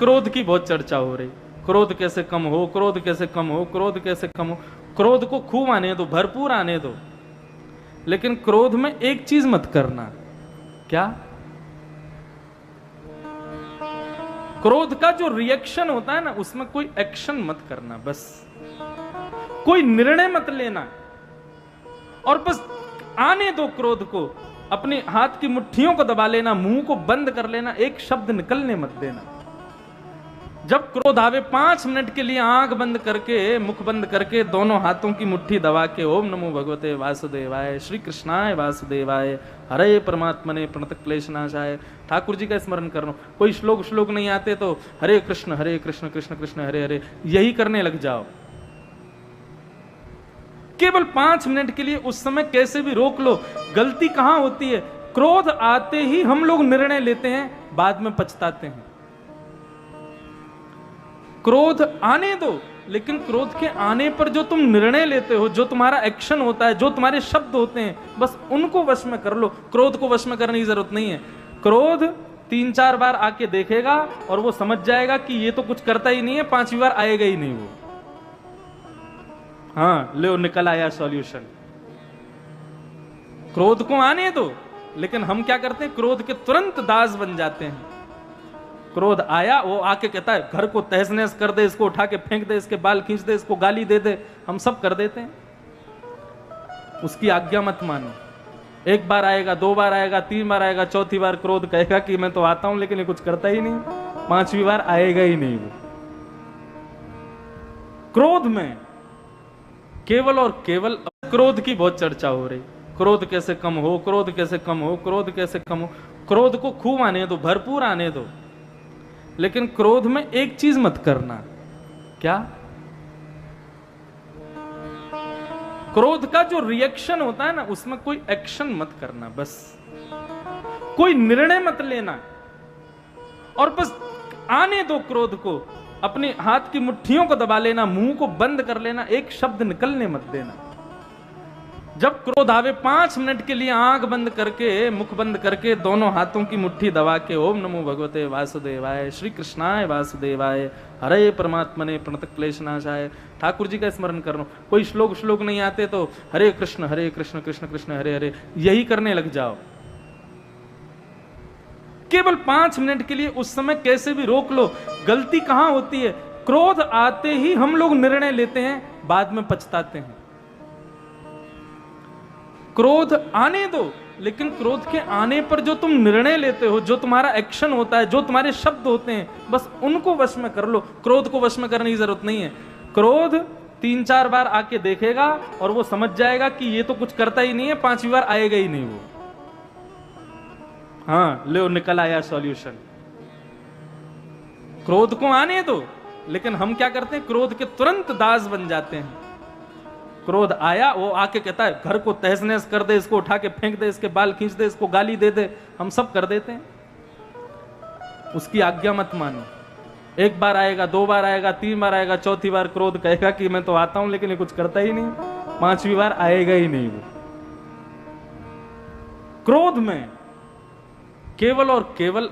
क्रोध की बहुत चर्चा हो रही, क्रोध कैसे कम हो, क्रोध कैसे कम हो, क्रोध कैसे कम हो। क्रोध को खूब आने दो, भरपूर आने दो, लेकिन क्रोध में एक चीज मत करना। क्या? क्रोध का जो रिएक्शन होता है ना, उसमें कोई एक्शन मत करना, बस कोई निर्णय मत लेना, और बस आने दो क्रोध को। अपने हाथ की मुट्ठियों को दबा लेना, मुंह को बंद कर लेना, एक शब्द निकलने मत देना। जब क्रोध आवे 5 मिनट के लिए आंख बंद करके, मुख बंद करके, दोनों हाथों की मुट्ठी दबा के ओम नमो भगवते वासुदेवाय, श्री कृष्णाय वासुदेवाय, हरे परमात्मने प्रणत क्लेशनाशाय, ठाकुर जी का स्मरण करना। कोई श्लोक नहीं आते तो हरे कृष्ण कृष्ण कृष्ण हरे हरे, यही करने लग जाओ। केवल 5 मिनट के लिए उस समय कैसे भी रोक लो। गलती कहां होती है? क्रोध आते ही हम लोग निर्णय लेते हैं, बाद में पछताते हैं। क्रोध आने दो, लेकिन क्रोध के आने पर जो तुम निर्णय लेते हो, जो तुम्हारा एक्शन होता है, जो तुम्हारे शब्द होते हैं, बस उनको वश में कर लो। क्रोध को वश में करने की जरूरत नहीं है। क्रोध 3-4 बार आके देखेगा और वो समझ जाएगा कि ये तो कुछ करता ही नहीं है, 5वीं बार आएगा ही नहीं वो। हाँ, लो निकल आया सॉल्यूशन। क्रोध को आने दो, लेकिन हम क्या करते हैं? क्रोध के तुरंत दास बन जाते हैं। क्रोध आया, वो आके कहता है घर को तहस नहस कर दे, इसको उठा के फेंक दे, इसके बाल खींच दे, इसको गाली दे दे, हम सब कर देते हैं। उसकी आज्ञा मत मानो। 1 बार आएगा, 2 बार आएगा, 3 बार आएगा, 4थी बार क्रोध कहेगा कि मैं तो आता हूं, लेकिन ये कुछ करता ही नहीं, 5वीं बार आएगा ही नहीं वो। क्रोध में केवल और केवल क्रोध की बहुत चर्चा हो रही, क्रोध कैसे कम हो, क्रोध कैसे कम हो, क्रोध कैसे कम हो। क्रोध को खूब आने दो, भरपूर आने दो, लेकिन क्रोध में एक चीज मत करना। क्या? क्रोध का जो रिएक्शन होता है ना, उसमें कोई एक्शन मत करना, बस कोई निर्णय मत लेना, और बस आने दो क्रोध को। अपने हाथ की मुट्ठियों को दबा लेना, मुंह को बंद कर लेना, एक शब्द निकलने मत देना। जब क्रोध आवे 5 मिनट के लिए आंख बंद करके, मुख बंद करके, दोनों हाथों की मुट्ठी दबा के ओम नमो भगवते वासुदेवाय, श्री कृष्णाय वासुदेवाय, हरे परमात्मने प्रणत क्लेशनाशाय, ठाकुर जी का स्मरण करना। कोई श्लोक नहीं आते तो हरे कृष्ण कृष्ण कृष्ण हरे हरे, यही करने लग जाओ। केवल 5 मिनट के लिए उस समय कैसे भी रोक लो। गलती कहां होती है? क्रोध आते ही हम लोग निर्णय लेते हैं, बाद में पछताते हैं। क्रोध आने दो, लेकिन क्रोध के आने पर जो तुम निर्णय लेते हो, जो तुम्हारा एक्शन होता है, जो तुम्हारे शब्द होते हैं, बस उनको वश में कर लो। क्रोध को वश में करने की जरूरत नहीं है। क्रोध 3-4 बार आके देखेगा और वो समझ जाएगा कि ये तो कुछ करता ही नहीं है, 5वीं बार आएगा ही नहीं वो। हाँ, लो निकल आया सॉल्यूशन। क्रोध को आने दो, लेकिन हम क्या करते हैं? क्रोध के तुरंत दास बन जाते हैं। क्रोध आया, वो आके कहता है घर को तहस नहस कर दे, इसको उठा के फेंक दे, इसके बाल खींच दे, इसको गाली दे दे, हम सब कर देते हैं। उसकी आज्ञा मत मानो। 1 बार आएगा, 2 बार आएगा, 3 बार आएगा, 4थी बार क्रोध कहेगा कि मैं तो आता हूं, लेकिन ये कुछ करता ही नहीं, 5वीं बार आएगा ही नहीं वो। क्रोध में केवल और केवल